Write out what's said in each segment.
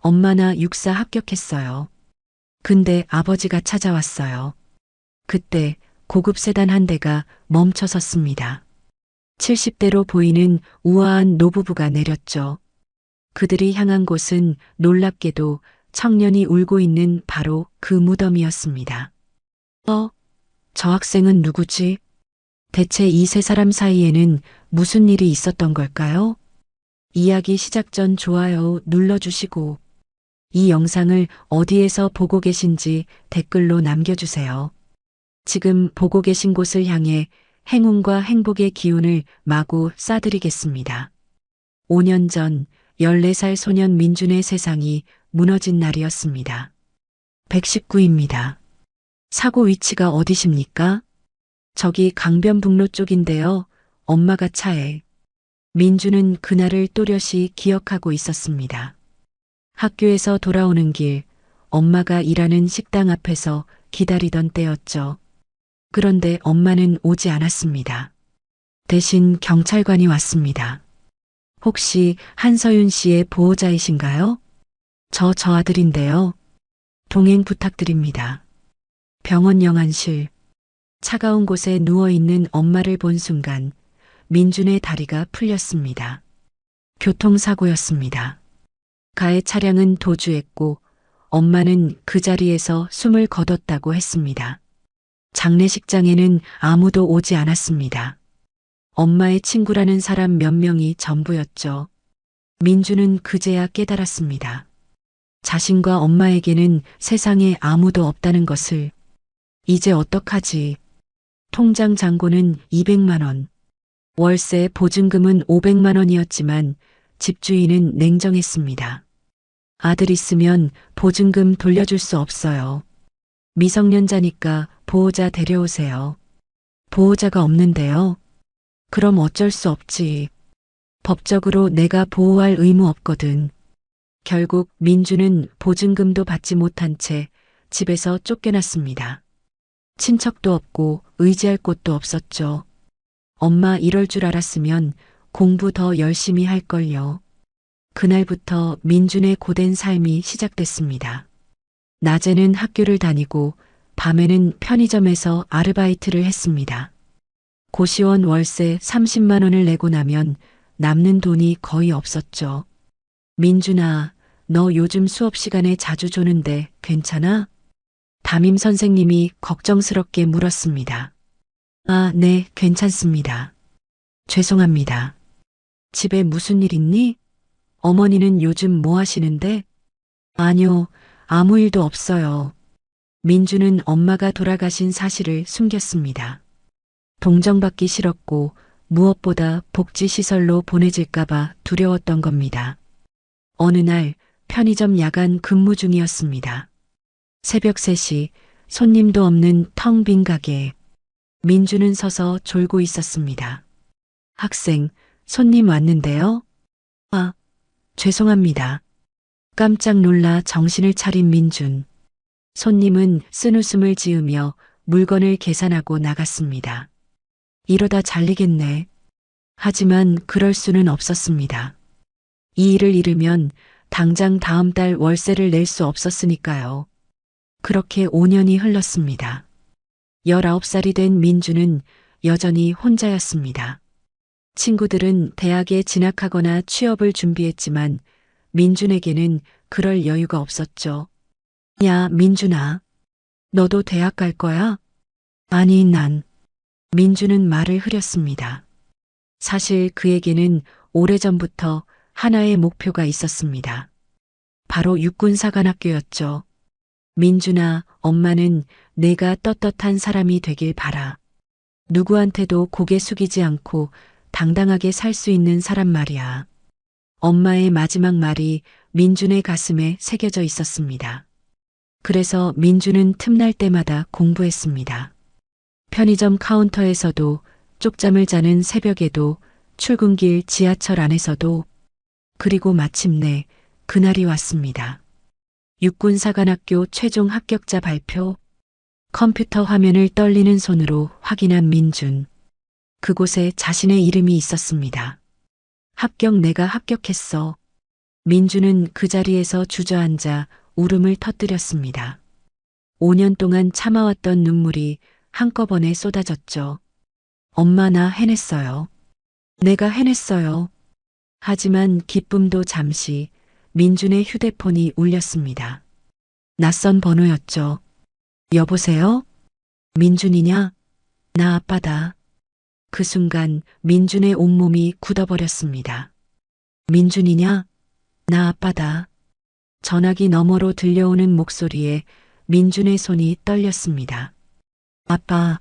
엄마나 육사 합격했어요. 근데 아버지가 찾아왔어요. 그때 고급 세단 한 대가 멈춰 섰습니다. 70대로 보이는 우아한 노부부가 내렸죠. 그들이 향한 곳은 놀랍게도 청년이 울고 있는 바로 그 무덤이었습니다. 저 학생은 누구지? 대체 이 세 사람 사이에는 무슨 일이 있었던 걸까요? 이야기 시작 전 좋아요 눌러주시고 이 영상을 어디에서 보고 계신지 댓글로 남겨주세요. 지금 보고 계신 곳을 향해 행운과 행복의 기운을 마구 쏴드리겠습니다. 5년 전 14살 소년 민준의 세상이 무너진 날이었습니다. 119입니다. 사고 위치가 어디십니까? 저기 강변북로 쪽인데요. 엄마가 차에. 민준은 그날을 또렷이 기억하고 있었습니다. 학교에서 돌아오는 길, 엄마가 일하는 식당 앞에서 기다리던 때였죠. 그런데 엄마는 오지 않았습니다. 대신 경찰관이 왔습니다. 혹시 한서윤 씨의 보호자이신가요? 저 아들인데요. 동행 부탁드립니다. 병원 영안실. 차가운 곳에 누워있는 엄마를 본 순간 민준의 다리가 풀렸습니다. 교통사고였습니다. 가해 차량은 도주했고 엄마는 그 자리에서 숨을 거뒀다고 했습니다. 장례식장에는 아무도 오지 않았습니다. 엄마의 친구라는 사람 몇 명이 전부였죠. 민준은 그제야 깨달았습니다. 자신과 엄마에게는 세상에 아무도 없다는 것을. 이제 어떡하지? 통장 잔고는 200만 원. 월세 보증금은 500만 원이었지만 집주인은 냉정했습니다. 아들 있으면 보증금 돌려줄 수 없어요. 미성년자니까 보호자 데려오세요. 보호자가 없는데요. 그럼 어쩔 수 없지. 법적으로 내가 보호할 의무 없거든. 결국 민주는 보증금도 받지 못한 채 집에서 쫓겨났습니다. 친척도 없고 의지할 곳도 없었죠. 엄마 이럴 줄 알았으면 공부 더 열심히 할걸요. 그날부터 민준의 고된 삶이 시작됐습니다. 낮에는 학교를 다니고 밤에는 편의점에서 아르바이트를 했습니다. 고시원 월세 30만 원을 내고 나면 남는 돈이 거의 없었죠. 민준아, 너 요즘 수업 시간에 자주 조는데 괜찮아? 담임 선생님이 걱정스럽게 물었습니다. 아, 네, 괜찮습니다. 죄송합니다. 집에 무슨 일 있니? 어머니는 요즘 뭐 하시는데? 아니요, 아무 일도 없어요. 민주는 엄마가 돌아가신 사실을 숨겼습니다. 동정받기 싫었고 무엇보다 복지시설로 보내질까봐 두려웠던 겁니다. 어느 날 편의점 야간 근무 중이었습니다. 새벽 3시 손님도 없는 텅 빈 가게에 민주는 서서 졸고 있었습니다. 학생, 손님 왔는데요? 아, 죄송합니다. 깜짝 놀라 정신을 차린 민준. 손님은 쓴웃음을 지으며 물건을 계산하고 나갔습니다. 이러다 잘리겠네. 하지만 그럴 수는 없었습니다. 이 일을 잃으면 당장 다음 달 월세를 낼 수 없었으니까요. 그렇게 5년이 흘렀습니다. 19살이 된 민주는 여전히 혼자였습니다. 친구들은 대학에 진학하거나 취업을 준비했지만 민준에게는 그럴 여유가 없었죠. 야, 민준아. 너도 대학 갈 거야? 아니, 난. 민준은 말을 흐렸습니다. 사실 그에게는 오래전부터 하나의 목표가 있었습니다. 바로 육군사관학교였죠. 민준아, 엄마는 내가 떳떳한 사람이 되길 바라. 누구한테도 고개 숙이지 않고 당당하게 살 수 있는 사람 말이야. 엄마의 마지막 말이 민준의 가슴에 새겨져 있었습니다. 그래서 민준은 틈날 때마다 공부했습니다. 편의점 카운터에서도, 쪽잠을 자는 새벽에도, 출근길 지하철 안에서도, 그리고 마침내 그날이 왔습니다. 육군사관학교 최종 합격자 발표. 컴퓨터 화면을 떨리는 손으로 확인한 민준. 그곳에 자신의 이름이 있었습니다. 합격, 내가 합격했어. 민주는 그 자리에서 주저앉아 울음을 터뜨렸습니다. 5년 동안 참아왔던 눈물이 한꺼번에 쏟아졌죠. 엄마 나 해냈어요. 내가 해냈어요. 하지만 기쁨도 잠시 민준의 휴대폰이 울렸습니다. 낯선 번호였죠. 여보세요? 민준이냐? 나 아빠다. 그 순간 민준의 온몸이 굳어버렸습니다. 민준이냐? 나 아빠다. 전화기 너머로 들려오는 목소리에 민준의 손이 떨렸습니다. 아빠,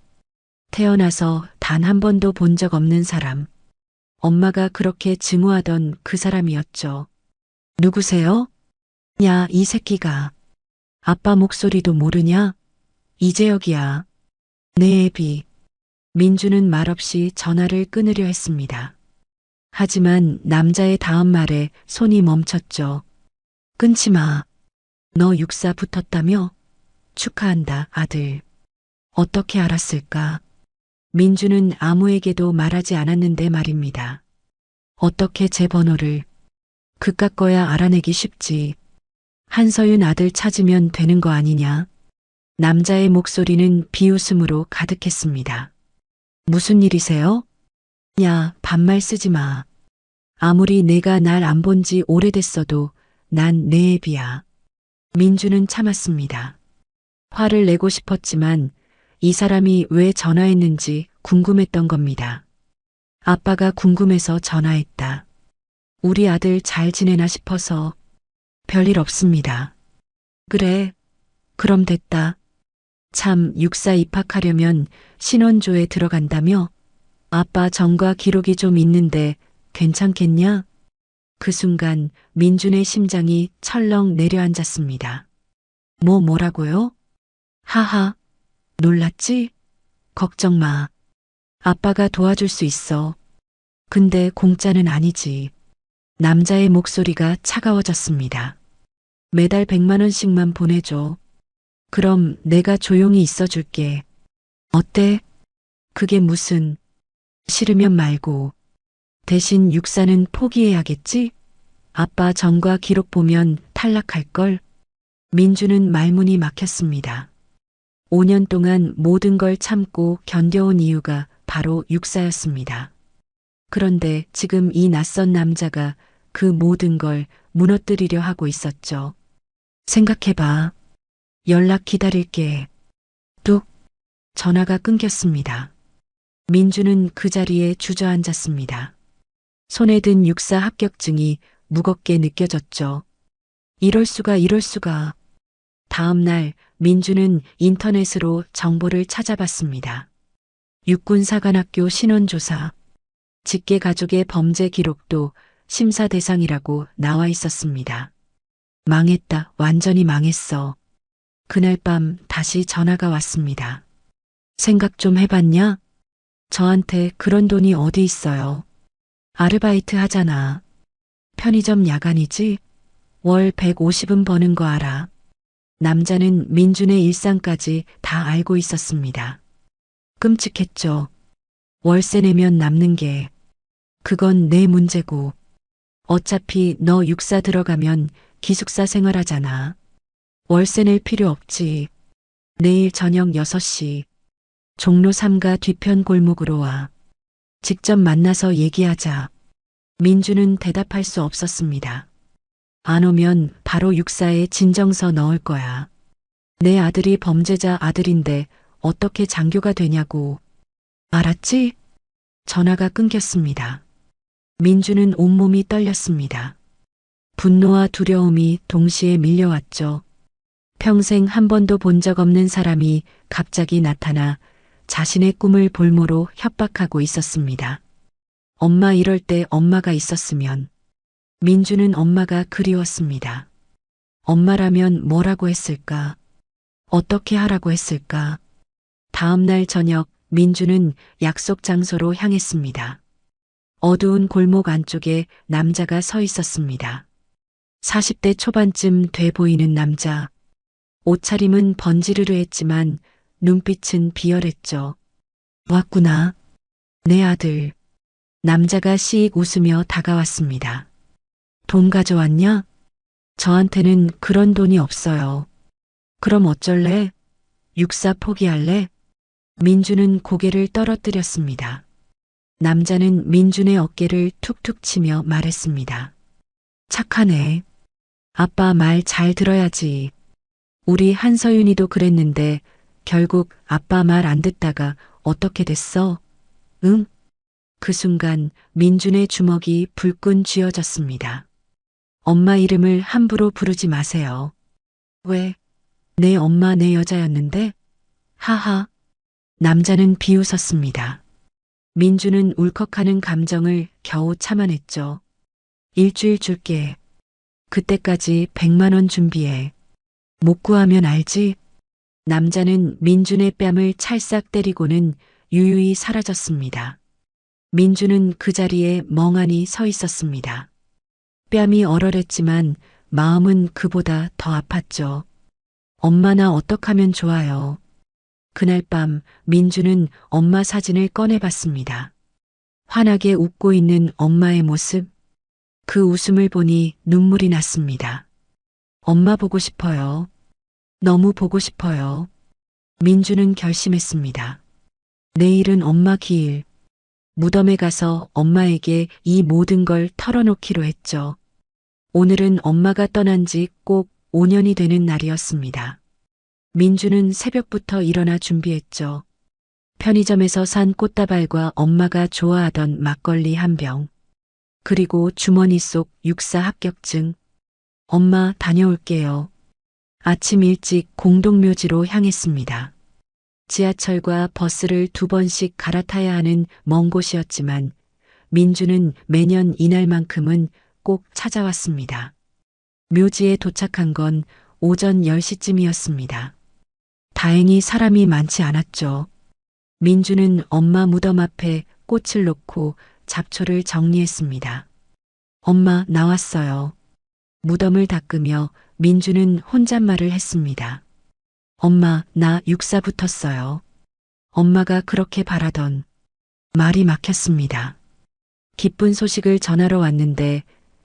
태어나서 단 한 번도 본 적 없는 사람. 엄마가 그렇게 증오하던 그 사람이었죠. 누구세요? 야, 이 새끼가. 아빠 목소리도 모르냐? 이재혁이야. 내 애비. 민주는 말없이 전화를 끊으려 했습니다. 하지만 남자의 다음 말에 손이 멈췄죠. 끊지 마. 너 육사 붙었다며? 축하한다, 아들. 어떻게 알았을까? 민주는 아무에게도 말하지 않았는데 말입니다. 어떻게 제 번호를? 그깟 거야 알아내기 쉽지. 한서윤 아들 찾으면 되는 거 아니냐? 남자의 목소리는 비웃음으로 가득했습니다. 무슨 일이세요? 야, 반말 쓰지 마. 아무리 내가 날 안 본 지 오래됐어도 난 내 애비야. 민주는 참았습니다. 화를 내고 싶었지만 이 사람이 왜 전화했는지 궁금했던 겁니다. 아빠가 궁금해서 전화했다. 우리 아들 잘 지내나 싶어서. 별일 없습니다. 그래, 그럼 됐다. 참 육사 입학하려면 신원조에 들어간다며? 아빠 전과 기록이 좀 있는데 괜찮겠냐? 그 순간 민준의 심장이 철렁 내려앉았습니다. 뭐라고요? 하하, 놀랐지? 걱정 마. 아빠가 도와줄 수 있어. 근데 공짜는 아니지. 남자의 목소리가 차가워졌습니다. 매달 100만 원씩만 보내줘. 그럼 내가 조용히 있어 줄게. 어때? 그게 무슨. 싫으면 말고. 대신 육사는 포기해야겠지? 아빠 전과 기록 보면 탈락할걸? 민주는 말문이 막혔습니다. 5년 동안 모든 걸 참고 견뎌온 이유가 바로 육사였습니다. 그런데 지금 이 낯선 남자가 그 모든 걸 무너뜨리려 하고 있었죠. 생각해봐. 연락 기다릴게. 뚝. 전화가 끊겼습니다. 민주는 그 자리에 주저앉았습니다. 손에 든 육사 합격증이 무겁게 느껴졌죠. 이럴 수가. 다음 날 민주는 인터넷으로 정보를 찾아봤습니다. 육군사관학교 신원조사, 직계 가족의 범죄 기록도 심사 대상이라고 나와 있었습니다. 망했다, 완전히 망했어. 그날 밤 다시 전화가 왔습니다. 생각 좀 해봤냐? 저한테 그런 돈이 어디 있어요. 아르바이트 하잖아. 편의점 야간이지? 월 150은 버는 거 알아. 남자는 민준의 일상까지 다 알고 있었습니다. 끔찍했죠. 월세 내면 남는 게. 그건 내 문제고. 어차피 너 육사 들어가면 기숙사 생활하잖아. 월세 낼 필요 없지. 내일 저녁 6시. 종로 3가 뒤편 골목으로 와. 직접 만나서 얘기하자. 민주는 대답할 수 없었습니다. 안 오면 바로 육사에 진정서 넣을 거야. 내 아들이 범죄자 아들인데 어떻게 장교가 되냐고. 알았지? 전화가 끊겼습니다. 민주는 온몸이 떨렸습니다. 분노와 두려움이 동시에 밀려왔죠. 평생 한 번도 본 적 없는 사람이 갑자기 나타나 자신의 꿈을 볼모로 협박하고 있었습니다. 엄마 이럴 때 엄마가 있었으면. 민주는 엄마가 그리웠습니다. 엄마라면 뭐라고 했을까? 어떻게 하라고 했을까? 다음 날 저녁 민주는 약속 장소로 향했습니다. 어두운 골목 안쪽에 남자가 서 있었습니다. 40대 초반쯤 돼 보이는 남자. 옷차림은 번지르르했지만 눈빛은 비열했죠. 왔구나. 내 아들. 남자가 씩 웃으며 다가왔습니다. 돈 가져왔냐? 저한테는 그런 돈이 없어요. 그럼 어쩔래? 육사 포기할래? 민주는 고개를 떨어뜨렸습니다. 남자는 민준의 어깨를 툭툭 치며 말했습니다. 착하네. 아빠 말 잘 들어야지. 우리 한서윤이도 그랬는데 결국 아빠 말 안 듣다가 어떻게 됐어? 응? 그 순간 민준의 주먹이 불끈 쥐어졌습니다. 엄마 이름을 함부로 부르지 마세요. 왜? 내 엄마 내 여자였는데? 하하. 남자는 비웃었습니다. 민주는 울컥하는 감정을 겨우 참아냈죠. 일주일 줄게. 그때까지 100만 원 준비해. 못 구하면 알지? 남자는 민준의 뺨을 찰싹 때리고는 유유히 사라졌습니다. 민준은 그 자리에 멍하니 서 있었습니다. 뺨이 얼얼했지만 마음은 그보다 더 아팠죠. 엄마 나 어떡하면 좋아요. 그날 밤 민주는 엄마 사진을 꺼내봤습니다. 환하게 웃고 있는 엄마의 모습. 그 웃음을 보니 눈물이 났습니다. 엄마 보고 싶어요. 너무 보고 싶어요. 민주는 결심했습니다. 내일은 엄마 기일. 무덤에 가서 엄마에게 이 모든 걸 털어놓기로 했죠. 오늘은 엄마가 떠난 지 꼭 5년이 되는 날이었습니다. 민주는 새벽부터 일어나 준비했죠. 편의점에서 산 꽃다발과 엄마가 좋아하던 막걸리 한 병. 그리고 주머니 속 육사 합격증. 엄마 다녀올게요. 아침 일찍 공동묘지로 향했습니다. 지하철과 버스를 2번씩 갈아타야 하는 먼 곳이었지만 민주는 매년 이날만큼은 꼭 찾아왔습니다. 묘지에 도착한 건 오전 10시쯤이었습니다. 다행히 사람이 많지 않았죠. 민주는 엄마 무덤 앞에 꽃을 놓고 잡초를 정리했습니다. 엄마 나왔어요. 무덤을 닦으며 민주는 혼잣말을 했습니다. 엄마 나 육사 붙었어요. 엄마가 그렇게 바라던. 말이 막혔습니다. 기쁜 소식을 전하러 왔는데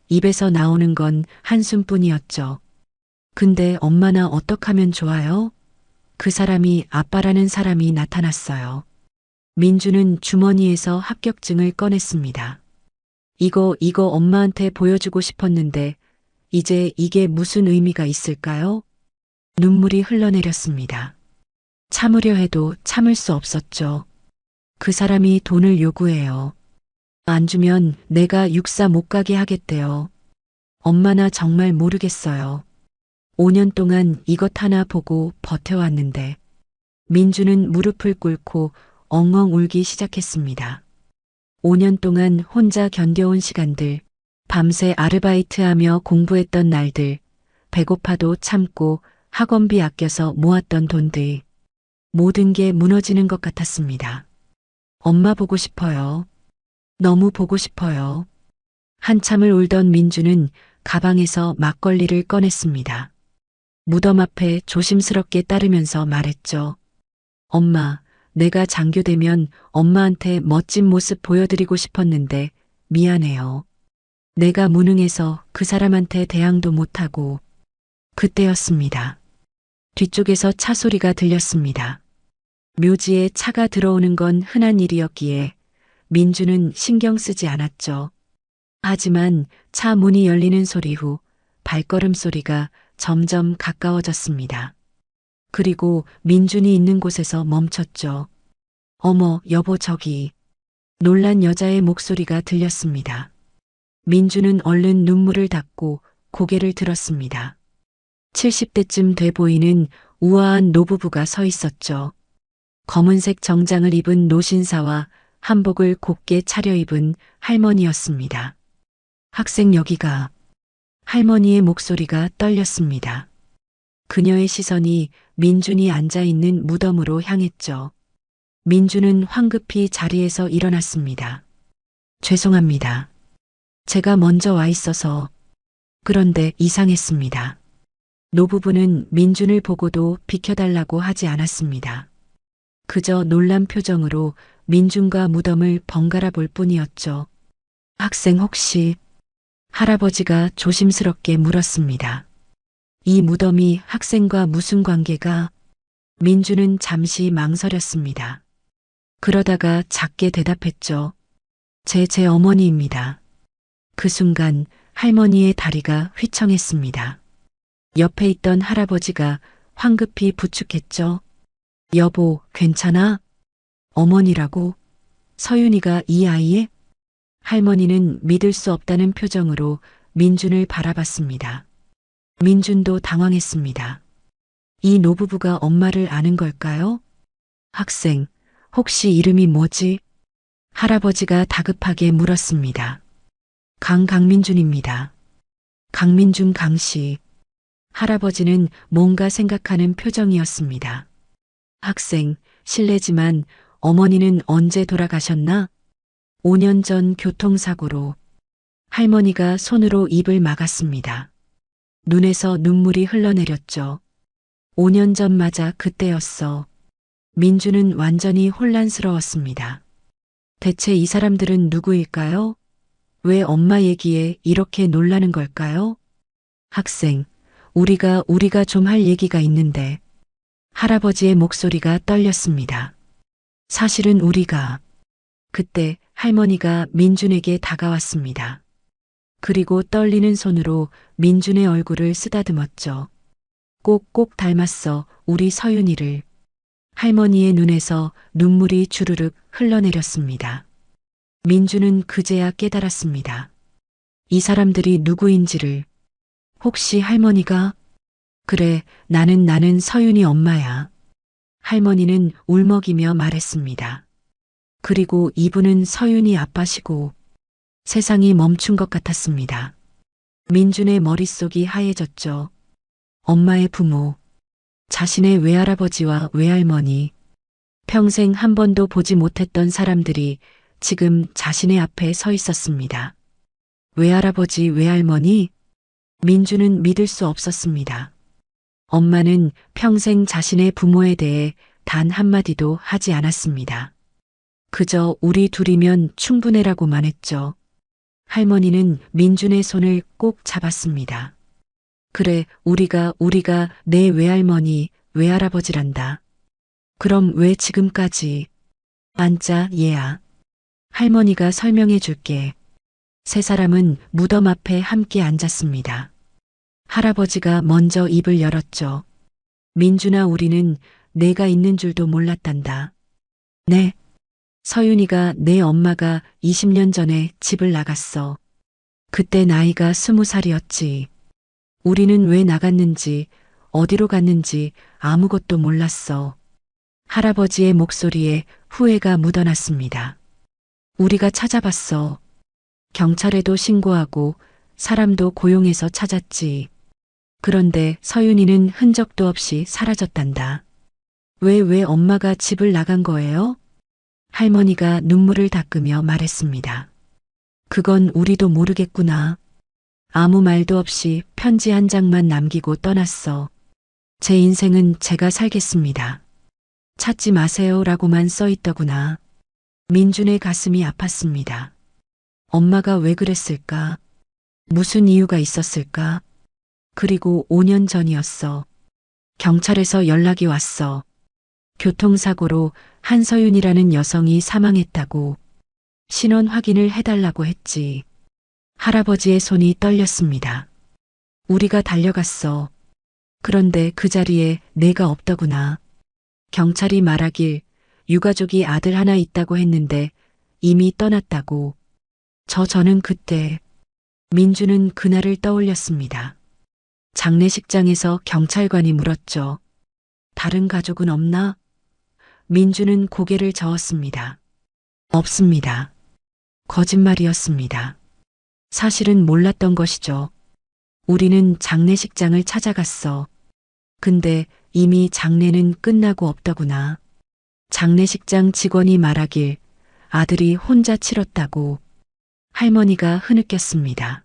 입에서 나오는 건 한숨뿐이었죠. 근데 엄마 나 어떡하면 좋아요? 그 사람이 아빠라는 사람이 나타났어요. 민주는 주머니에서 합격증을 꺼냈습니다. 이거 엄마한테 보여주고 싶었는데 이제 이게 무슨 의미가 있을까요? 눈물이 흘러내렸습니다. 참으려 해도 참을 수 없었죠. 그 사람이 돈을 요구해요. 안 주면 내가 육사 못 가게 하겠대요. 엄마나 정말 모르겠어요. 5년 동안 이것 하나 보고 버텨왔는데 민주는 무릎을 꿇고 엉엉 울기 시작했습니다. 5년 동안 혼자 견뎌온 시간들, 밤새 아르바이트하며 공부했던 날들, 배고파도 참고 학원비 아껴서 모았던 돈들, 모든 게 무너지는 것 같았습니다. 엄마 보고 싶어요. 너무 보고 싶어요. 한참을 울던 민주는 가방에서 막걸리를 꺼냈습니다. 무덤 앞에 조심스럽게 따르면서 말했죠. 엄마, 내가 장교되면 엄마한테 멋진 모습 보여드리고 싶었는데 미안해요. 내가 무능해서 그 사람한테 대항도 못하고. 그때였습니다. 뒤쪽에서 차 소리가 들렸습니다. 묘지에 차가 들어오는 건 흔한 일이었기에 민주는 신경 쓰지 않았죠. 하지만 차 문이 열리는 소리 후 발걸음 소리가 점점 가까워졌습니다. 그리고 민준이 있는 곳에서 멈췄죠. 어머, 여보 저기. 놀란 여자의 목소리가 들렸습니다. 민주는 얼른 눈물을 닦고 고개를 들었습니다. 70대쯤 돼 보이는 우아한 노부부가 서 있었죠. 검은색 정장을 입은 노신사와 한복을 곱게 차려입은 할머니였습니다. 학생 여기가. 할머니의 목소리가 떨렸습니다. 그녀의 시선이 민준이 앉아있는 무덤으로 향했죠. 민준은 황급히 자리에서 일어났습니다. 죄송합니다. 제가 먼저 와 있어서. 그런데 이상했습니다. 노부부는 민준을 보고도 비켜달라고 하지 않았습니다. 그저 놀란 표정으로 민준과 무덤을 번갈아 볼 뿐이었죠. 학생 혹시 할아버지가 조심스럽게 물었습니다. 이 무덤이 학생과 무슨 관계가? 민주는 잠시 망설였습니다. 그러다가 작게 대답했죠. 제 어머니입니다. 그 순간 할머니의 다리가 휘청했습니다. 옆에 있던 할아버지가 황급히 부축했죠. 여보, 괜찮아? 어머니라고? 서윤이가 이 아이의? 할머니는 믿을 수 없다는 표정으로 민준을 바라봤습니다. 민준도 당황했습니다. 이 노부부가 엄마를 아는 걸까요? 학생, 혹시 이름이 뭐지? 할아버지가 다급하게 물었습니다. 강민준입니다. 강민준 강씨. 할아버지는 뭔가 생각하는 표정이었습니다. 학생, 실례지만 어머니는 언제 돌아가셨나? 5년 전 교통사고로. 할머니가 손으로 입을 막았습니다. 눈에서 눈물이 흘러내렸죠. 5년 전 맞아 그때였어. 민주는 완전히 혼란스러웠습니다. 대체 이 사람들은 누구일까요? 왜 엄마 얘기에 이렇게 놀라는 걸까요? 학생, 우리가 좀 할 얘기가 있는데. 할아버지의 목소리가 떨렸습니다. 사실은 우리가. 그때 할머니가 민준에게 다가왔습니다. 그리고 떨리는 손으로 민준의 얼굴을 쓰다듬었죠. 꼭꼭 닮았어, 우리 서윤이를. 할머니의 눈에서 눈물이 주르륵 흘러내렸습니다. 민준은 그제야 깨달았습니다. 이 사람들이 누구인지를. 혹시 할머니가? 그래, 나는 서윤이 엄마야. 할머니는 울먹이며 말했습니다. 그리고 이분은 서윤이 아빠시고. 세상이 멈춘 것 같았습니다. 민준의 머릿속이 하얘졌죠. 엄마의 부모, 자신의 외할아버지와 외할머니, 평생 한 번도 보지 못했던 사람들이 지금 자신의 앞에 서 있었습니다. 외할아버지, 외할머니? 민준은 믿을 수 없었습니다. 엄마는 평생 자신의 부모에 대해 단 한마디도 하지 않았습니다. 그저 우리 둘이면 충분해라고만 했죠. 할머니는 민준의 손을 꼭 잡았습니다. 그래, 우리가 내 외할머니, 외할아버지란다. 그럼 왜 지금까지? 앉자, 얘야. 할머니가 설명해 줄게. 세 사람은 무덤 앞에 함께 앉았습니다. 할아버지가 먼저 입을 열었죠. 민준아, 우리는 내가 있는 줄도 몰랐단다. 네. 서윤이가 내 엄마가 20년 전에 집을 나갔어. 그때 나이가 20살이었지. 우리는 왜 나갔는지, 어디로 갔는지 아무것도 몰랐어. 할아버지의 목소리에 후회가 묻어났습니다. 우리가 찾아봤어. 경찰에도 신고하고 사람도 고용해서 찾았지. 그런데 서윤이는 흔적도 없이 사라졌단다. 왜 엄마가 집을 나간 거예요? 할머니가 눈물을 닦으며 말했습니다. 그건 우리도 모르겠구나. 아무 말도 없이 편지 한 장만 남기고 떠났어. 제 인생은 제가 살겠습니다. 찾지 마세요라고만 써있더구나. 민준의 가슴이 아팠습니다. 엄마가 왜 그랬을까? 무슨 이유가 있었을까? 그리고 5년 전이었어. 경찰에서 연락이 왔어. 교통사고로 한서윤이라는 여성이 사망했다고. 신원 확인을 해달라고 했지. 할아버지의 손이 떨렸습니다. 우리가 달려갔어. 그런데 그 자리에 내가 없더구나. 경찰이 말하길 유가족이 아들 하나 있다고 했는데 이미 떠났다고. 저는 그때. 민주는 그날을 떠올렸습니다. 장례식장에서 경찰관이 물었죠. 다른 가족은 없나? 민주는 고개를 저었습니다. 없습니다. 거짓말이었습니다. 사실은 몰랐던 것이죠. 우리는 장례식장을 찾아갔어. 근데 이미 장례는 끝나고 없더구나. 장례식장 직원이 말하길 아들이 혼자 치렀다고. 할머니가 흐느꼈습니다.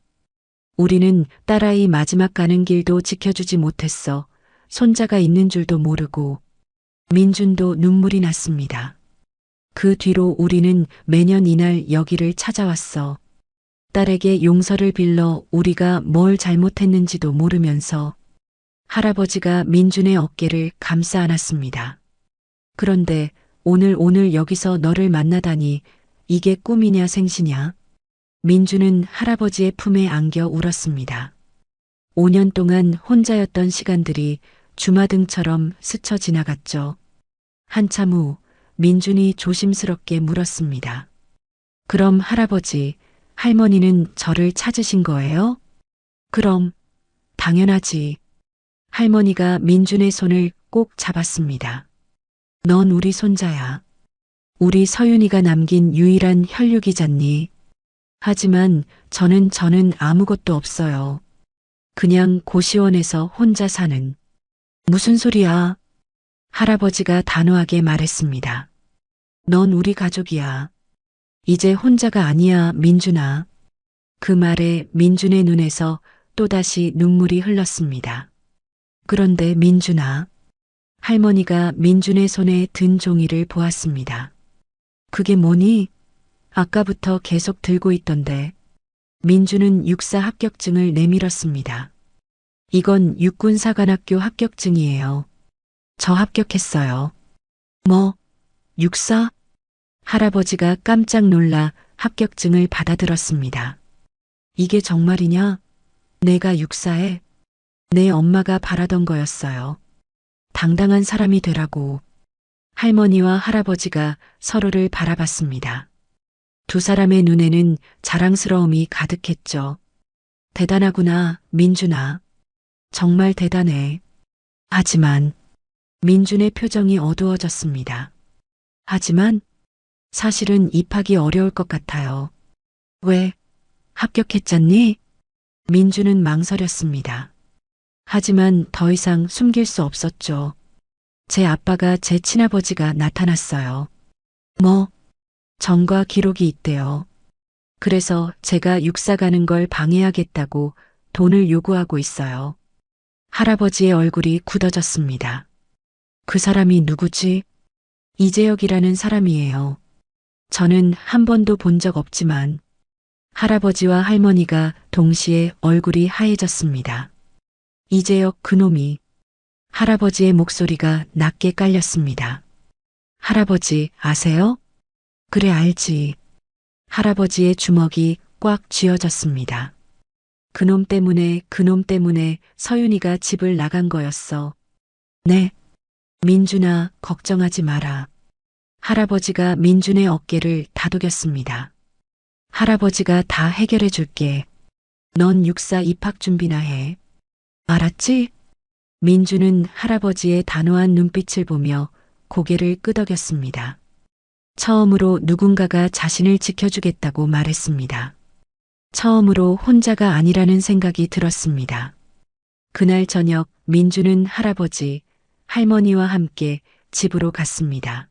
우리는 딸아이 마지막 가는 길도 지켜주지 못했어. 손자가 있는 줄도 모르고. 민준도 눈물이 났습니다. 그 뒤로 우리는 매년 이날 여기를 찾아왔어. 딸에게 용서를 빌러 우리가 뭘 잘못했는지도 모르면서 할아버지가 민준의 어깨를 감싸 안았습니다. 그런데 오늘 여기서 너를 만나다니 이게 꿈이냐 생시냐? 민준은 할아버지의 품에 안겨 울었습니다. 5년 동안 혼자였던 시간들이 주마등처럼 스쳐 지나갔죠. 한참 후 민준이 조심스럽게 물었습니다. 그럼 할아버지, 할머니는 저를 찾으신 거예요? 그럼, 당연하지. 할머니가 민준의 손을 꼭 잡았습니다. 넌 우리 손자야. 우리 서윤이가 남긴 유일한 혈육이잖니. 하지만 저는 아무것도 없어요. 그냥 고시원에서 혼자 사는. 무슨 소리야? 할아버지가 단호하게 말했습니다. 넌 우리 가족이야. 이제 혼자가 아니야, 민준아. 그 말에 민준의 눈에서 또다시 눈물이 흘렀습니다. 그런데 민준아. 할머니가 민준의 손에 든 종이를 보았습니다. 그게 뭐니? 아까부터 계속 들고 있던데. 민준은 육사 합격증을 내밀었습니다. 이건 육군사관학교 합격증이에요. 저 합격했어요. 뭐? 육사? 할아버지가 깜짝 놀라 합격증을 받아들었습니다. 이게 정말이냐? 내가 육사에? 내 엄마가 바라던 거였어요. 당당한 사람이 되라고. 할머니와 할아버지가 서로를 바라봤습니다. 두 사람의 눈에는 자랑스러움이 가득했죠. 대단하구나, 민준아. 정말 대단해. 하지만 민준의 표정이 어두워졌습니다. 하지만 사실은 입학이 어려울 것 같아요. 왜? 합격했잖니? 민준은 망설였습니다. 하지만 더 이상 숨길 수 없었죠. 제 아빠가 제 친아버지가 나타났어요. 뭐? 전과 기록이 있대요. 그래서 제가 육사 가는 걸 방해하겠다고 돈을 요구하고 있어요. 할아버지의 얼굴이 굳어졌습니다. 그 사람이 누구지? 이재혁이라는 사람이에요. 저는 한 번도 본 적 없지만 할아버지와 할머니가 동시에 얼굴이 하얘졌습니다. 이재혁 그놈이. 할아버지의 목소리가 낮게 깔렸습니다. 할아버지 아세요? 그래 알지. 할아버지의 주먹이 꽉 쥐어졌습니다. 그놈 때문에 서윤이가 집을 나간 거였어. 네. 민준아, 걱정하지 마라. 할아버지가 민준의 어깨를 다독였습니다. 할아버지가 다 해결해 줄게. 넌 육사 입학 준비나 해. 알았지? 민준은 할아버지의 단호한 눈빛을 보며 고개를 끄덕였습니다. 처음으로 누군가가 자신을 지켜주겠다고 말했습니다. 처음으로 혼자가 아니라는 생각이 들었습니다. 그날 저녁 민준은 할아버지, 할머니와 함께 집으로 갔습니다.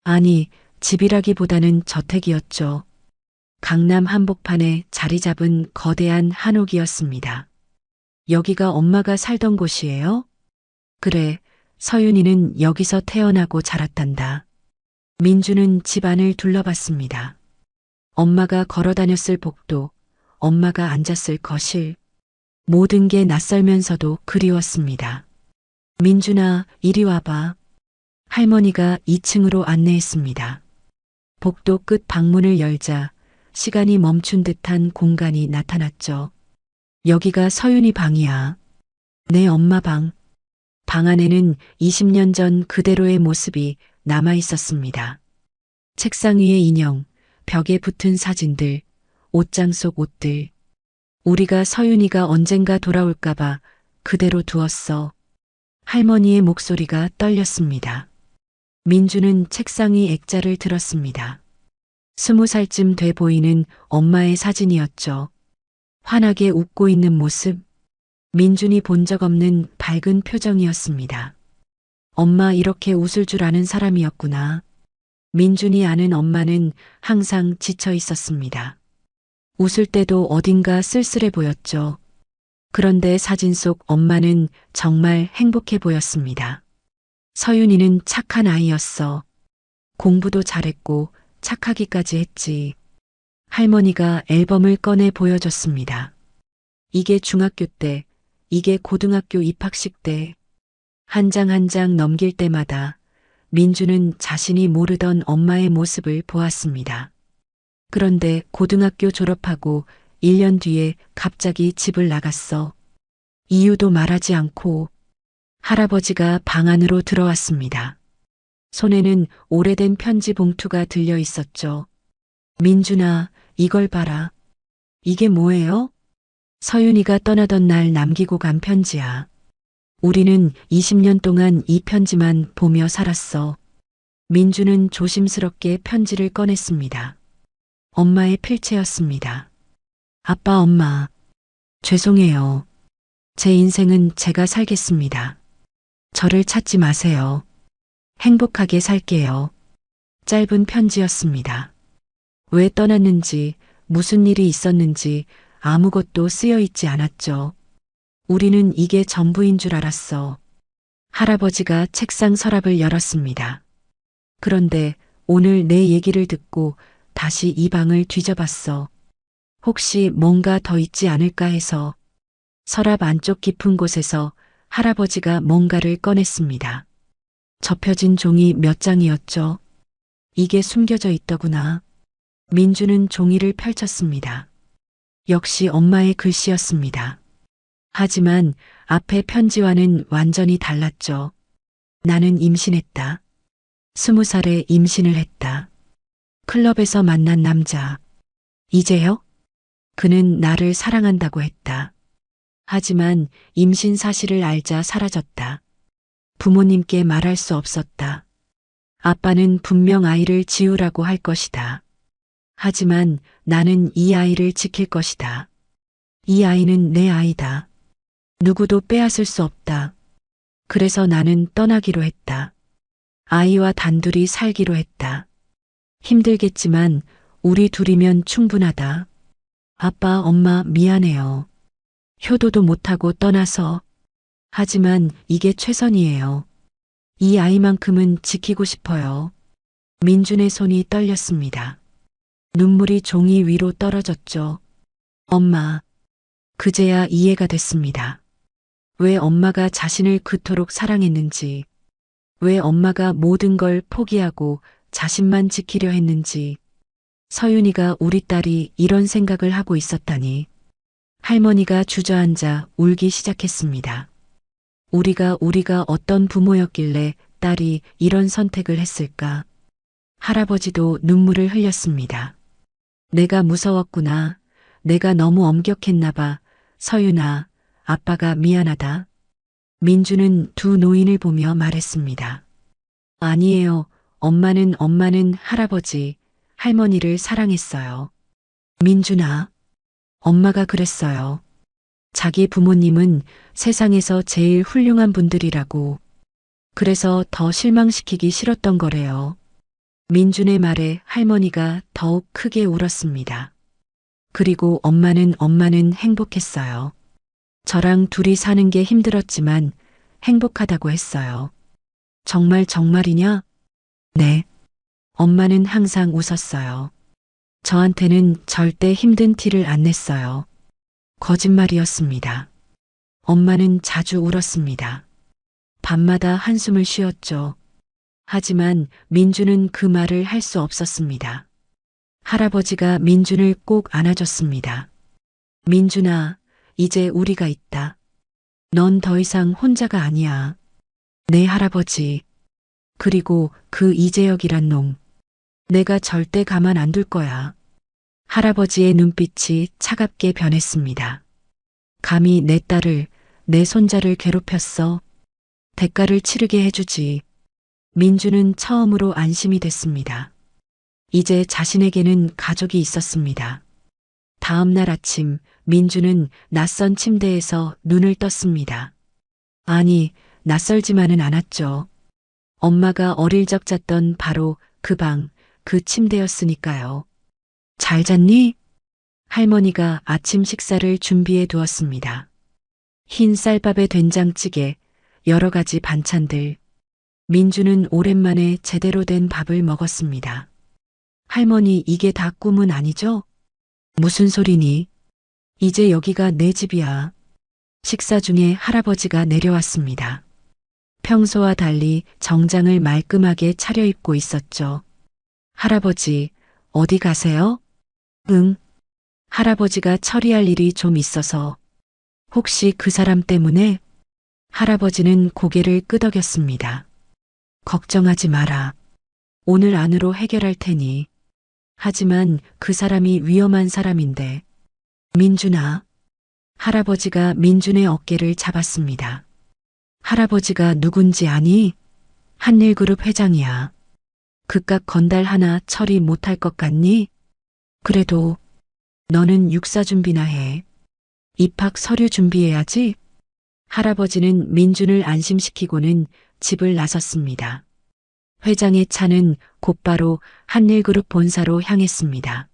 아니, 집이라기보다는 저택이었죠. 강남 한복판에 자리 잡은 거대한 한옥이었습니다. 여기가 엄마가 살던 곳이에요? 그래, 서윤이는 여기서 태어나고 자랐단다. 민준은 집 안을 둘러봤습니다. 엄마가 걸어 다녔을 복도, 엄마가 앉았을 거실, 모든 게 낯설면서도 그리웠습니다. 민준아, 이리 와봐. 할머니가 2층으로 안내했습니다. 복도 끝 방문을 열자 시간이 멈춘 듯한 공간이 나타났죠. 여기가 서윤이 방이야. 내 엄마 방. 방 안에는 20년 전 그대로의 모습이 남아 있었습니다. 책상 위의 인형, 벽에 붙은 사진들, 옷장 속 옷들. 우리가 서윤이가 언젠가 돌아올까봐 그대로 두었어. 할머니의 목소리가 떨렸습니다. 민주는 책상 위 액자를 들었습니다. 20살쯤 돼 보이는 엄마의 사진이었죠. 환하게 웃고 있는 모습. 민준이 본 적 없는 밝은 표정이었습니다. 엄마 이렇게 웃을 줄 아는 사람이었구나. 민준이 아는 엄마는 항상 지쳐 있었습니다. 웃을 때도 어딘가 쓸쓸해 보였죠. 그런데 사진 속 엄마는 정말 행복해 보였습니다. 서윤이는 착한 아이였어. 공부도 잘했고 착하기까지 했지. 할머니가 앨범을 꺼내 보여줬습니다. 이게 중학교 때, 이게 고등학교 입학식 때, 한 장 한 장 넘길 때마다 민주는 자신이 모르던 엄마의 모습을 보았습니다. 그런데 고등학교 졸업하고 1년 뒤에 갑자기 집을 나갔어. 이유도 말하지 않고 할아버지가 방 안으로 들어왔습니다. 손에는 오래된 편지 봉투가 들려 있었죠. 민준아, 이걸 봐라. 이게 뭐예요? 서윤이가 떠나던 날 남기고 간 편지야. 우리는 20년 동안 이 편지만 보며 살았어. 민주는 조심스럽게 편지를 꺼냈습니다. 엄마의 필체였습니다. 아빠, 엄마. 죄송해요. 제 인생은 제가 살겠습니다. 저를 찾지 마세요. 행복하게 살게요. 짧은 편지였습니다. 왜 떠났는지, 무슨 일이 있었는지 아무것도 쓰여 있지 않았죠. 우리는 이게 전부인 줄 알았어. 할아버지가 책상 서랍을 열었습니다. 그런데 오늘 내 얘기를 듣고 다시 이 방을 뒤져봤어. 혹시 뭔가 더 있지 않을까 해서. 서랍 안쪽 깊은 곳에서 할아버지가 뭔가를 꺼냈습니다. 접혀진 종이 몇 장이었죠. 이게 숨겨져 있더구나. 민주는 종이를 펼쳤습니다. 역시 엄마의 글씨였습니다. 하지만 앞의 편지와는 완전히 달랐죠. 나는 임신했다. 20살에 임신을 했다. 클럽에서 만난 남자. 이재혁? 그는 나를 사랑한다고 했다. 하지만 임신 사실을 알자 사라졌다. 부모님께 말할 수 없었다. 아빠는 분명 아이를 지우라고 할 것이다. 하지만 나는 이 아이를 지킬 것이다. 이 아이는 내 아이다. 누구도 빼앗을 수 없다. 그래서 나는 떠나기로 했다. 아이와 단둘이 살기로 했다. 힘들겠지만 우리 둘이면 충분하다. 아빠, 엄마 미안해요. 효도도 못하고 떠나서. 하지만 이게 최선이에요. 이 아이만큼은 지키고 싶어요. 민준의 손이 떨렸습니다. 눈물이 종이 위로 떨어졌죠. 엄마. 그제야 이해가 됐습니다. 왜 엄마가 자신을 그토록 사랑했는지, 왜 엄마가 모든 걸 포기하고 자신만 지키려 했는지. 서윤이가 우리 딸이 이런 생각을 하고 있었다니. 할머니가 주저앉아 울기 시작했습니다. 우리가 어떤 부모였길래 딸이 이런 선택을 했을까? 할아버지도 눈물을 흘렸습니다. 내가 무서웠구나. 내가 너무 엄격했나 봐. 서윤아, 아빠가 미안하다. 민주는 두 노인을 보며 말했습니다. 아니에요. 엄마는 할아버지, 할머니를 사랑했어요. 민준아, 엄마가 그랬어요. 자기 부모님은 세상에서 제일 훌륭한 분들이라고. 그래서 더 실망시키기 싫었던 거래요. 민준의 말에 할머니가 더욱 크게 울었습니다. 그리고 엄마는 행복했어요. 저랑 둘이 사는 게 힘들었지만 행복하다고 했어요. 정말이냐? 네. 엄마는 항상 웃었어요. 저한테는 절대 힘든 티를 안 냈어요. 거짓말이었습니다. 엄마는 자주 울었습니다. 밤마다 한숨을 쉬었죠. 하지만 민주는 그 말을 할 수 없었습니다. 할아버지가 민준을 꼭 안아줬습니다. 민준아, 이제 우리가 있다. 넌 더 이상 혼자가 아니야. 내 할아버지. 그리고 그 이재혁이란 놈. 내가 절대 가만 안 둘 거야. 할아버지의 눈빛이 차갑게 변했습니다. 감히 내 딸을, 내 손자를 괴롭혔어. 대가를 치르게 해주지. 민주는 처음으로 안심이 됐습니다. 이제 자신에게는 가족이 있었습니다. 다음 날 아침 민주는 낯선 침대에서 눈을 떴습니다. 아니, 낯설지만은 않았죠. 엄마가 어릴 적 잤던 바로 그 방, 그 침대였으니까요. 잘 잤니? 할머니가 아침 식사를 준비해 두었습니다. 흰 쌀밥에 된장찌개, 여러 가지 반찬들. 민주는 오랜만에 제대로 된 밥을 먹었습니다. 할머니, 이게 다 꿈은 아니죠? 무슨 소리니? 이제 여기가 내 집이야. 식사 중에 할아버지가 내려왔습니다. 평소와 달리 정장을 말끔하게 차려입고 있었죠. 할아버지, 어디 가세요? 응. 할아버지가 처리할 일이 좀 있어서. 혹시 그 사람 때문에? 할아버지는 고개를 끄덕였습니다. 걱정하지 마라. 오늘 안으로 해결할 테니. 하지만 그 사람이 위험한 사람인데. 민준아. 할아버지가 민준의 어깨를 잡았습니다. 할아버지가 누군지 아니? 한일그룹 회장이야. 그깟 건달 하나 처리 못할 것 같니? 그래도 너는 육사 준비나 해. 입학 서류 준비해야지. 할아버지는 민준을 안심시키고는 집을 나섰습니다. 회장의 차는 곧바로 한일그룹 본사로 향했습니다.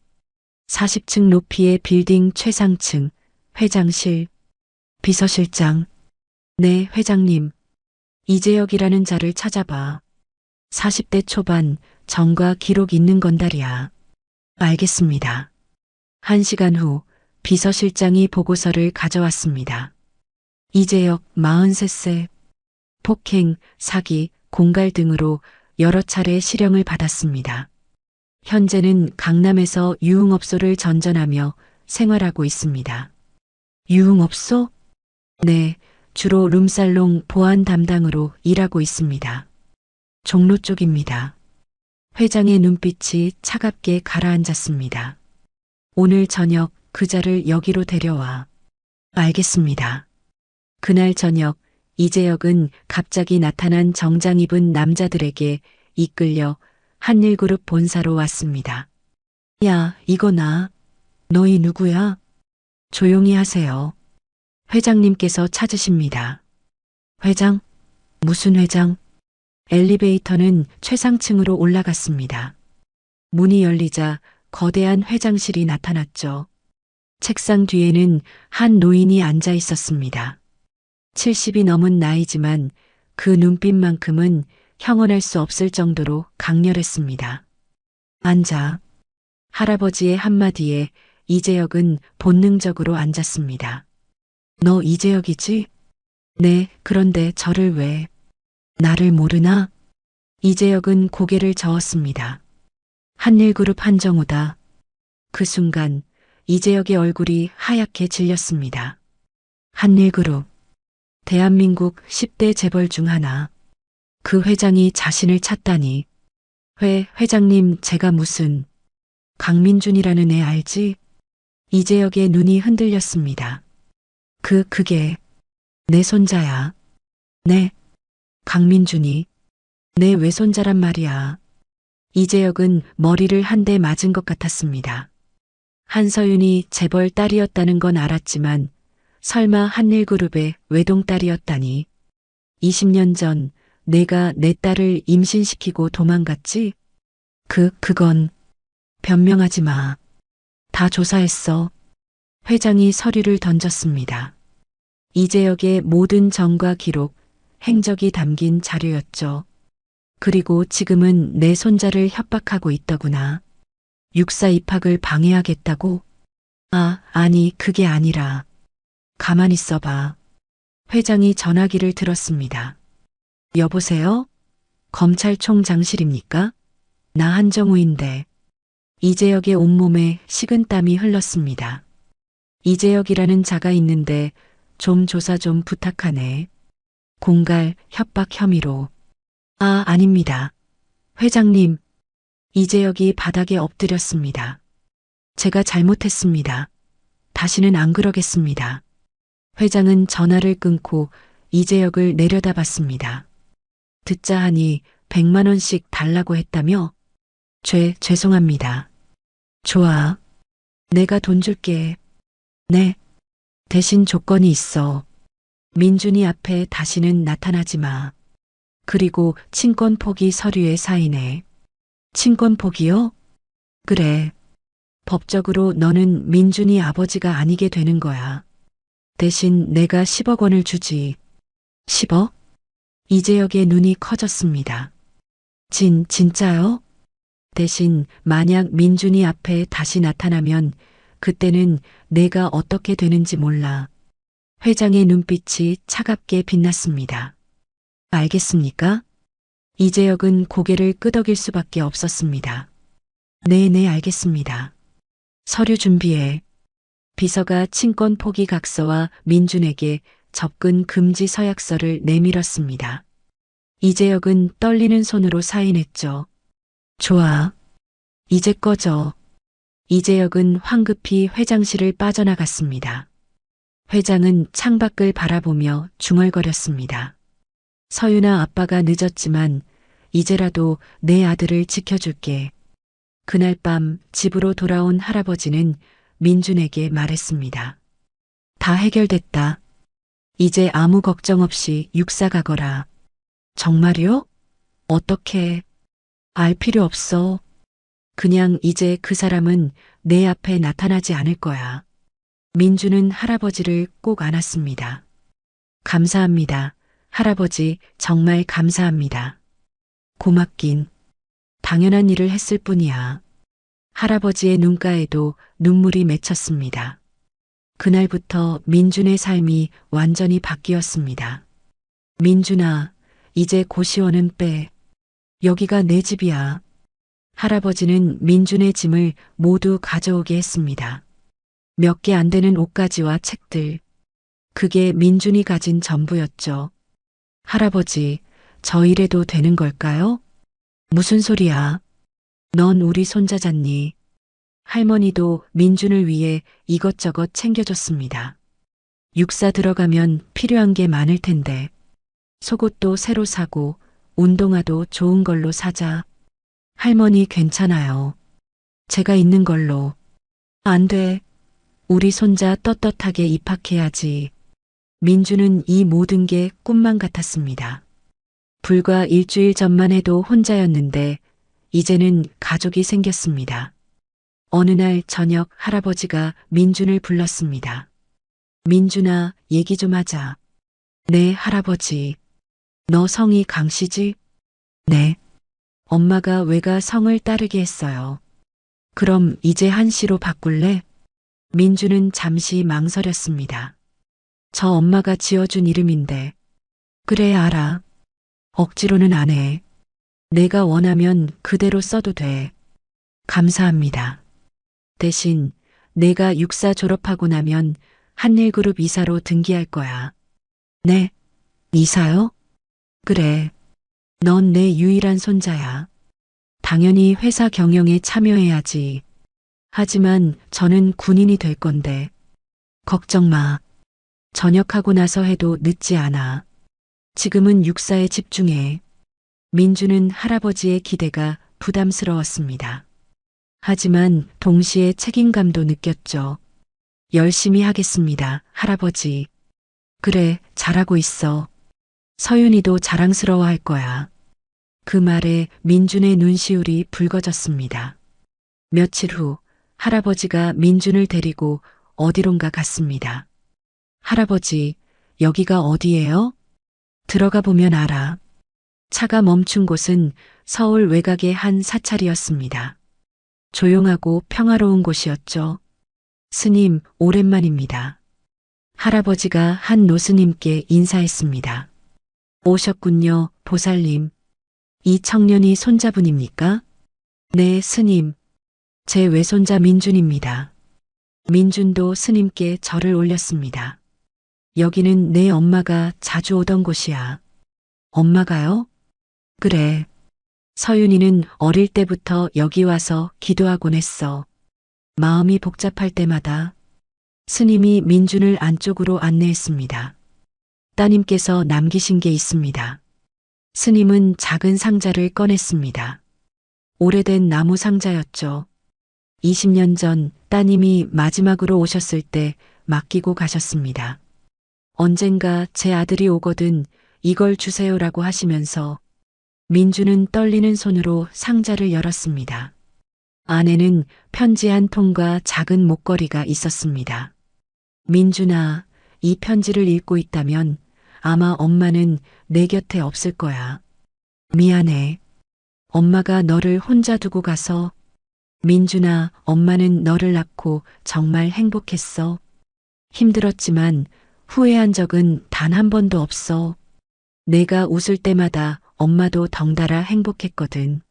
40층 높이의 빌딩 최상층, 회장실, 비서실장. 네, 회장님. 이재혁이라는 자를 찾아봐. 40대 초반, 정과 기록 있는 건달이야. 알겠습니다. 1시간 후 비서실장이 보고서를 가져왔습니다. 이재혁 43세, 폭행, 사기, 공갈 등으로 여러 차례 실형을 받았습니다. 현재는 강남에서 유흥업소를 전전하며 생활하고 있습니다. 유흥업소? 네, 주로 룸살롱 보안 담당으로 일하고 있습니다. 종로 쪽입니다. 회장의 눈빛이 차갑게 가라앉았습니다. 오늘 저녁 그자를 여기로 데려와. 알겠습니다. 그날 저녁 이재혁은 갑자기 나타난 정장 입은 남자들에게 이끌려 한일그룹 본사로 왔습니다. 야, 이거 나. 너희 누구야? 조용히 하세요. 회장님께서 찾으십니다. 회장? 무슨 회장? 엘리베이터는 최상층으로 올라갔습니다. 문이 열리자 거대한 회장실이 나타났죠. 책상 뒤에는 한 노인이 앉아 있었습니다. 70이 넘은 나이지만 그 눈빛만큼은 형언할 수 없을 정도로 강렬했습니다. 앉아. 할아버지의 한마디에 이재혁은 본능적으로 앉았습니다. 너 이재혁이지? 네, 그런데 저를 왜? 나를 모르나? 이재혁은 고개를 저었습니다. 한일그룹 한정우다. 그 순간 이재혁의 얼굴이 하얗게 질렸습니다. 한일그룹. 대한민국 10대 재벌 중 하나. 그 회장이 자신을 찾다니. 회장님, 제가 무슨. 강민준이라는 애 알지? 이재혁의 눈이 흔들렸습니다. 그게 내 손자야. 네. 강민준이 내 외손자란 말이야. 이재혁은 머리를 한 대 맞은 것 같았습니다. 한서윤이 재벌 딸이었다는 건 알았지만 설마 한일그룹의 외동딸이었다니. 20년 전 내가 내 딸을 임신시키고 도망갔지? 그건 변명하지 마. 다 조사했어. 회장이 서류를 던졌습니다. 이재혁의 모든 정과 기록, 행적이 담긴 자료였죠. 그리고 지금은 내 손자를 협박하고 있더구나. 육사 입학을 방해하겠다고? 아니, 그게 아니라. 가만히 있어봐. 회장이 전화기를 들었습니다. 여보세요? 검찰총장실입니까? 나 한정우인데. 이재혁의 온몸에 식은땀이 흘렀습니다. 이재혁이라는 자가 있는데 좀 조사 좀 부탁하네. 공갈, 협박 혐의로. 아닙니다. 회장님. 이재혁이 바닥에 엎드렸습니다. 제가 잘못했습니다. 다시는 안 그러겠습니다. 회장은 전화를 끊고 이재혁을 내려다봤습니다. 듣자 하니 100만 원씩 달라고 했다며? 죄송합니다. 좋아. 내가 돈 줄게. 네. 대신 조건이 있어. 민준이 앞에 다시는 나타나지 마. 그리고 친권 포기 서류에 사인해. 친권 포기요? 그래. 법적으로 너는 민준이 아버지가 아니게 되는 거야. 대신 내가 10억 원을 주지. 10억? 이재혁의 눈이 커졌습니다. 진짜요? 대신 만약 민준이 앞에 다시 나타나면 그때는 내가 어떻게 되는지 몰라. 회장의 눈빛이 차갑게 빛났습니다. 알겠습니까? 이재혁은 고개를 끄덕일 수밖에 없었습니다. 네, 알겠습니다. 서류 준비해. 비서가 친권 포기 각서와 민준에게 접근 금지 서약서를 내밀었습니다. 이재혁은 떨리는 손으로 사인했죠. 좋아. 이제 꺼져. 이재혁은 황급히 회장실을 빠져나갔습니다. 회장은 창밖을 바라보며 중얼거렸습니다. 서윤아, 아빠가 늦었지만 이제라도 내 아들을 지켜줄게. 그날 밤 집으로 돌아온 할아버지는 민준에게 말했습니다. 다 해결됐다. 이제 아무 걱정 없이 육사 가거라. 정말요? 어떻게? 알 필요 없어. 그냥 이제 그 사람은 내 앞에 나타나지 않을 거야. 민준은 할아버지를 꼭 안았습니다. 감사합니다. 할아버지, 정말 감사합니다. 고맙긴. 당연한 일을 했을 뿐이야. 할아버지의 눈가에도 눈물이 맺혔습니다. 그날부터 민준의 삶이 완전히 바뀌었습니다. 민준아, 이제 고시원은 빼. 여기가 내 집이야. 할아버지는 민준의 짐을 모두 가져오게 했습니다. 몇 개 안 되는 옷가지와 책들. 그게 민준이 가진 전부였죠. 할아버지, 저 이래도 되는 걸까요? 무슨 소리야? 넌 우리 손자잖니. 할머니도 민준을 위해 이것저것 챙겨줬습니다. 육사 들어가면 필요한 게 많을 텐데. 속옷도 새로 사고 운동화도 좋은 걸로 사자. 할머니 괜찮아요. 제가 있는 걸로. 안 돼. 우리 손자 떳떳하게 입학해야지. 민주는 이 모든 게 꿈만 같았습니다. 불과 일주일 전만 해도 혼자였는데 이제는 가족이 생겼습니다. 어느 날 저녁 할아버지가 민준을 불렀습니다. 민준아, 얘기 좀 하자. 네, 할아버지. 너 성이 강씨지? 네. 엄마가 외가 성을 따르게 했어요. 그럼 이제 한씨로 바꿀래? 민준은 잠시 망설였습니다. 저 엄마가 지어준 이름인데. 그래, 알아. 억지로는 안 해. 내가 원하면 그대로 써도 돼. 감사합니다. 대신 내가 육사 졸업하고 나면 한일그룹 이사로 등기할 거야. 네? 이사요? 그래. 넌 내 유일한 손자야. 당연히 회사 경영에 참여해야지. 하지만 저는 군인이 될 건데. 걱정 마. 전역하고 나서 해도 늦지 않아. 지금은 육사에 집중해. 민주는 할아버지의 기대가 부담스러웠습니다. 하지만 동시에 책임감도 느꼈죠. 열심히 하겠습니다, 할아버지. 그래, 잘하고 있어. 서윤이도 자랑스러워할 거야. 그 말에 민준의 눈시울이 붉어졌습니다. 며칠 후 할아버지가 민준을 데리고 어디론가 갔습니다. 할아버지, 여기가 어디예요? 들어가 보면 알아. 차가 멈춘 곳은 서울 외곽의 한 사찰이었습니다. 조용하고 평화로운 곳이었죠. 스님, 오랜만입니다. 할아버지가 한 노스님께 인사했습니다. 오셨군요, 보살님. 이 청년이 손자분입니까? 네, 스님. 제 외손자 민준입니다. 민준도 스님께 절을 올렸습니다. 여기는 내 엄마가 자주 오던 곳이야. 엄마가요? 그래. 서윤이는 어릴 때부터 여기 와서 기도하곤 했어. 마음이 복잡할 때마다. 스님이 민준을 안쪽으로 안내했습니다. 따님께서 남기신 게 있습니다. 스님은 작은 상자를 꺼냈습니다. 오래된 나무 상자였죠. 20년 전 따님이 마지막으로 오셨을 때 맡기고 가셨습니다. 언젠가 제 아들이 오거든 이걸 주세요라고 하시면서 민주는 떨리는 손으로 상자를 열었습니다. 안에는 편지 한 통과 작은 목걸이가 있었습니다. 민준아, 이 편지를 읽고 있다면 아마 엄마는 내 곁에 없을 거야. 미안해. 엄마가 너를 혼자 두고 가서. 민준아, 엄마는 너를 낳고 정말 행복했어. 힘들었지만 후회한 적은 단 한 번도 없어. 내가 웃을 때마다 엄마도 덩달아 행복했거든.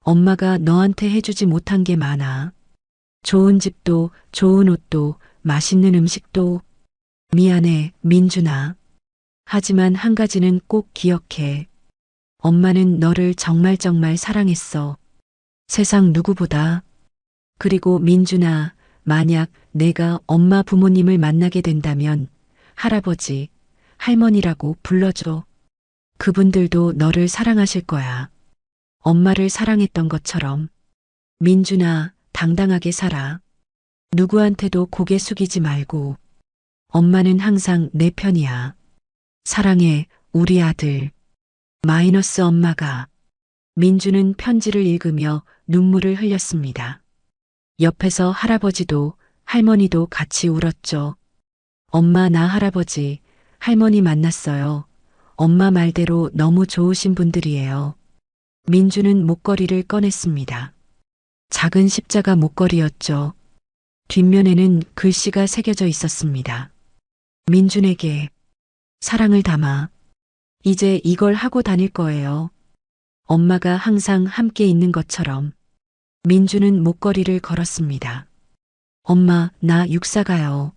엄마가 너한테 해주지 못한 게 많아. 좋은 집도, 좋은 옷도, 맛있는 음식도. 미안해, 민준아. 하지만 한 가지는 꼭 기억해. 엄마는 너를 정말 정말 사랑했어. 세상 누구보다. 그리고 민준아, 만약 내가 엄마 부모님을 만나게 된다면 할아버지, 할머니라고 불러줘. 그분들도 너를 사랑하실 거야. 엄마를 사랑했던 것처럼. 민준아, 당당하게 살아. 누구한테도 고개 숙이지 말고. 엄마는 항상 내 편이야. 사랑해, 우리 아들. 마이너스 엄마가. 민주는 편지를 읽으며 눈물을 흘렸습니다. 옆에서 할아버지도 할머니도 같이 울었죠. 엄마, 나 할아버지, 할머니 만났어요. 엄마 말대로 너무 좋으신 분들이에요. 민주는 목걸이를 꺼냈습니다. 작은 십자가 목걸이였죠. 뒷면에는 글씨가 새겨져 있었습니다. 민준에게 사랑을 담아. 이제 이걸 하고 다닐 거예요. 엄마가 항상 함께 있는 것처럼. 민주는 목걸이를 걸었습니다. 엄마, 나 육사 가요.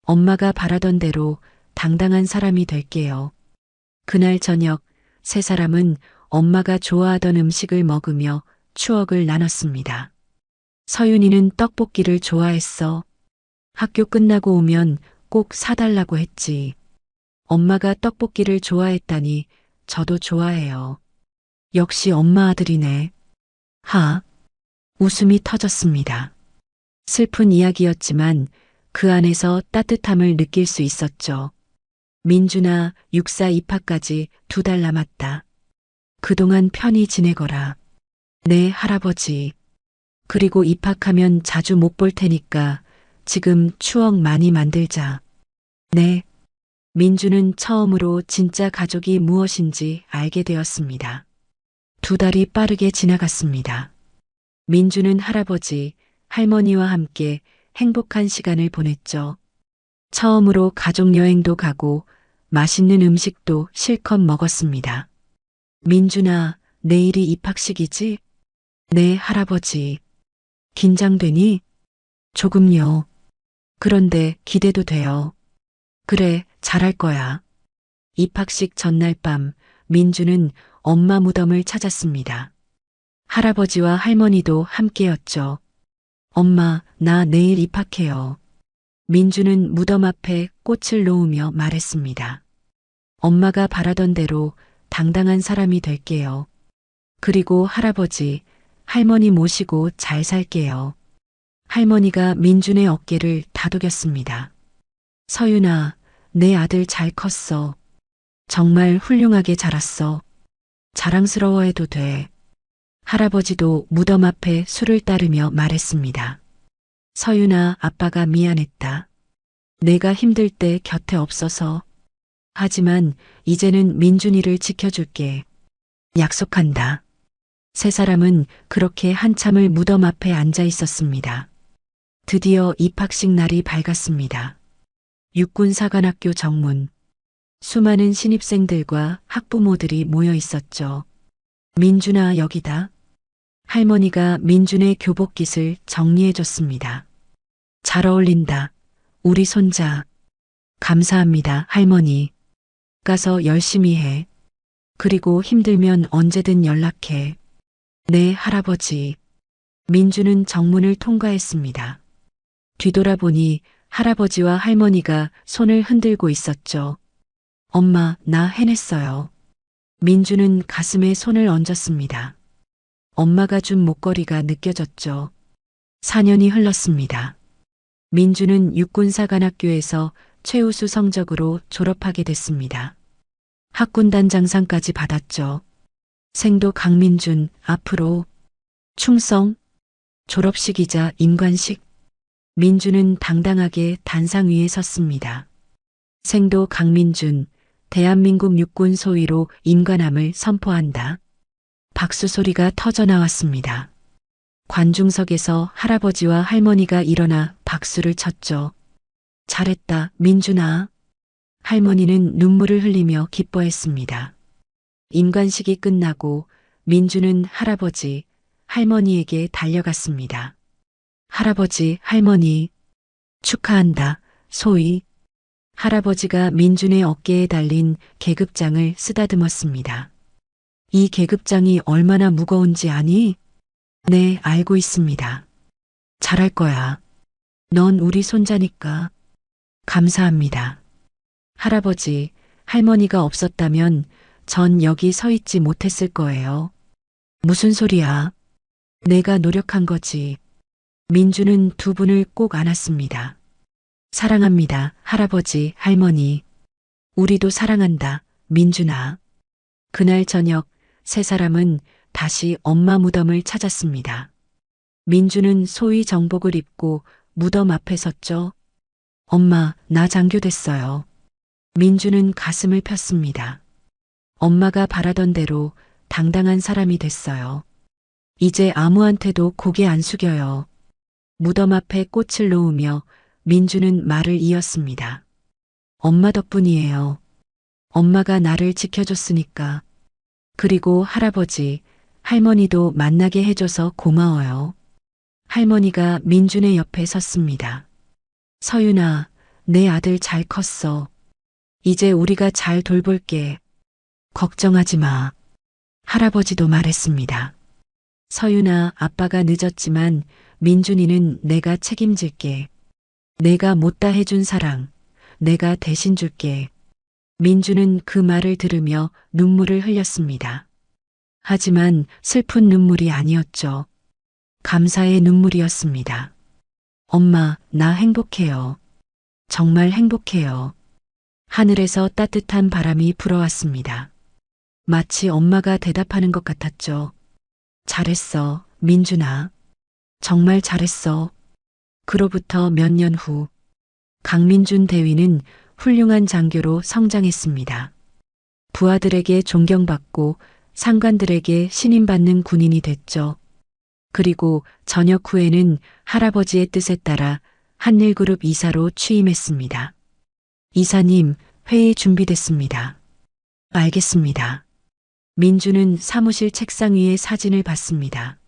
엄마가 바라던 대로 당당한 사람이 될게요. 그날 저녁 세 사람은 엄마가 좋아하던 음식을 먹으며 추억을 나눴습니다. 서윤이는 떡볶이를 좋아했어. 학교 끝나고 오면 꼭 사달라고 했지. 엄마가 떡볶이를 좋아했다니 저도 좋아해요. 역시 엄마 아들이네. 웃음이 터졌습니다. 슬픈 이야기였지만 그 안에서 따뜻함을 느낄 수 있었죠. 민준아, 육사 입학까지 2달 남았다. 그동안 편히 지내거라. 네, 할아버지. 그리고 입학하면 자주 못 볼 테니까 지금 추억 많이 만들자. 네. 민주는 처음으로 진짜 가족이 무엇인지 알게 되었습니다. 2달이 빠르게 지나갔습니다. 민주는 할아버지, 할머니와 함께 행복한 시간을 보냈죠. 처음으로 가족 여행도 가고 맛있는 음식도 실컷 먹었습니다. 민준아, 내일이 입학식이지? 네, 할아버지. 긴장되니? 조금요. 그런데 기대도 돼요. 그래, 잘할 거야. 입학식 전날 밤 민주는 엄마 무덤을 찾았습니다. 할아버지와 할머니도 함께였죠. 엄마, 나 내일 입학해요. 민주는 무덤 앞에 꽃을 놓으며 말했습니다. 엄마가 바라던 대로 당당한 사람이 될게요. 그리고 할아버지, 할머니 모시고 잘 살게요. 할머니가 민준의 어깨를 다독였습니다. 서윤아, 내 아들 잘 컸어. 정말 훌륭하게 자랐어. 자랑스러워해도 돼. 할아버지도 무덤 앞에 술을 따르며 말했습니다. 서윤아, 아빠가 미안했다. 내가 힘들 때 곁에 없어서. 하지만 이제는 민준이를 지켜줄게. 약속한다. 세 사람은 그렇게 한참을 무덤 앞에 앉아 있었습니다. 드디어 입학식 날이 밝았습니다. 육군사관학교 정문. 수많은 신입생들과 학부모들이 모여 있었죠. 민준아, 여기다. 할머니가 민준의 교복깃을 정리해줬습니다. 잘 어울린다. 우리 손자. 감사합니다, 할머니. 가서 열심히 해. 그리고 힘들면 언제든 연락해. 네, 할아버지. 민주는 정문을 통과했습니다. 뒤돌아보니 할아버지와 할머니가 손을 흔들고 있었죠. 엄마, 나 해냈어요. 민주는 가슴에 손을 얹었습니다. 엄마가 준 목걸이가 느껴졌죠. 4년이 흘렀습니다. 민주는 육군사관학교에서 최우수 성적으로 졸업하게 됐습니다. 학군단 장상까지 받았죠. 생도 강민준, 앞으로 충성, 졸업식이자 임관식. 민주는 당당하게 단상 위에 섰습니다. 생도 강민준, 대한민국 육군 소위로 임관함을 선포한다. 박수 소리가 터져 나왔습니다. 관중석에서 할아버지와 할머니가 일어나 박수를 쳤죠. 잘했다, 민준아. 할머니는 눈물을 흘리며 기뻐했습니다. 임관식이 끝나고 민주는 할아버지, 할머니에게 달려갔습니다. 할아버지, 할머니, 축하한다, 소희. 할아버지가 민준의 어깨에 달린 계급장을 쓰다듬었습니다. 이 계급장이 얼마나 무거운지 아니? 네, 알고 있습니다. 잘할 거야. 넌 우리 손자니까. 감사합니다. 할아버지, 할머니가 없었다면 전 여기 서 있지 못했을 거예요. 무슨 소리야? 내가 노력한 거지. 민주는 두 분을 꼭 안았습니다. 사랑합니다, 할아버지, 할머니. 우리도 사랑한다, 민준아. 그날 저녁 세 사람은 다시 엄마 무덤을 찾았습니다. 민주는 소위 정복을 입고 무덤 앞에 섰죠. 엄마, 나 장교됐어요. 민주는 가슴을 폈습니다. 엄마가 바라던 대로 당당한 사람이 됐어요. 이제 아무한테도 고개 안 숙여요. 무덤 앞에 꽃을 놓으며 민주는 말을 이었습니다. 엄마 덕분이에요. 엄마가 나를 지켜줬으니까. 그리고 할아버지, 할머니도 만나게 해줘서 고마워요. 할머니가 민준의 옆에 섰습니다. 서윤아, 내 아들 잘 컸어. 이제 우리가 잘 돌볼게. 걱정하지 마. 할아버지도 말했습니다. 서윤아, 아빠가 늦었지만 민준이는 내가 책임질게. 내가 못다 해준 사랑, 내가 대신 줄게. 민주는 그 말을 들으며 눈물을 흘렸습니다. 하지만 슬픈 눈물이 아니었죠. 감사의 눈물이었습니다. 엄마, 나 행복해요. 정말 행복해요. 하늘에서 따뜻한 바람이 불어왔습니다. 마치 엄마가 대답하는 것 같았죠. 잘했어, 민준아. 정말 잘했어. 그로부터 몇 년 후, 강민준 대위는 훌륭한 장교로 성장했습니다. 부하들에게 존경받고 상관들에게 신임받는 군인이 됐죠. 그리고 전역 후에는 할아버지의 뜻에 따라 한일그룹 이사로 취임했습니다. 이사님, 회의 준비됐습니다. 알겠습니다. 민주는 사무실 책상 위에 사진을 봤습니다.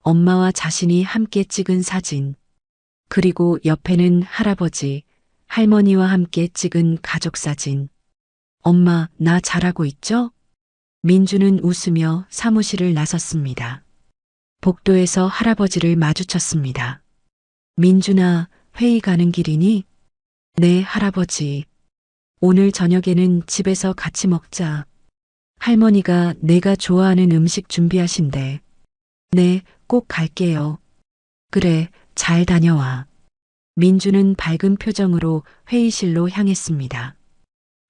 엄마와 자신이 함께 찍은 사진, 그리고 옆에는 할아버지, 할머니와 함께 찍은 가족 사진. 엄마, 나 잘하고 있죠? 민주는 웃으며 사무실을 나섰습니다. 복도에서 할아버지를 마주쳤습니다. 민준아, 회의 가는 길이니? 네, 할아버지. 오늘 저녁에는 집에서 같이 먹자. 할머니가 내가 좋아하는 음식 준비하신대. 네, 꼭 갈게요. 그래, 잘 다녀와. 민주는 밝은 표정으로 회의실로 향했습니다.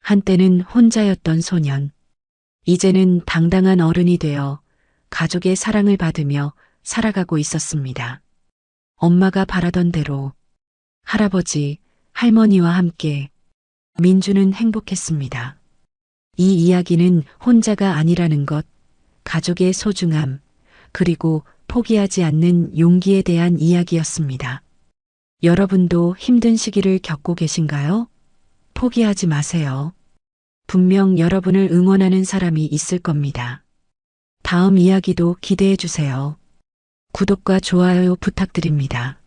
한때는 혼자였던 소년. 이제는 당당한 어른이 되어 가족의 사랑을 받으며 살아가고 있었습니다. 엄마가 바라던 대로 할아버지, 할머니와 함께 민주는 행복했습니다. 이 이야기는 혼자가 아니라는 것, 가족의 소중함, 그리고 포기하지 않는 용기에 대한 이야기였습니다. 여러분도 힘든 시기를 겪고 계신가요? 포기하지 마세요. 분명 여러분을 응원하는 사람이 있을 겁니다. 다음 이야기도 기대해 주세요. 구독과 좋아요 부탁드립니다.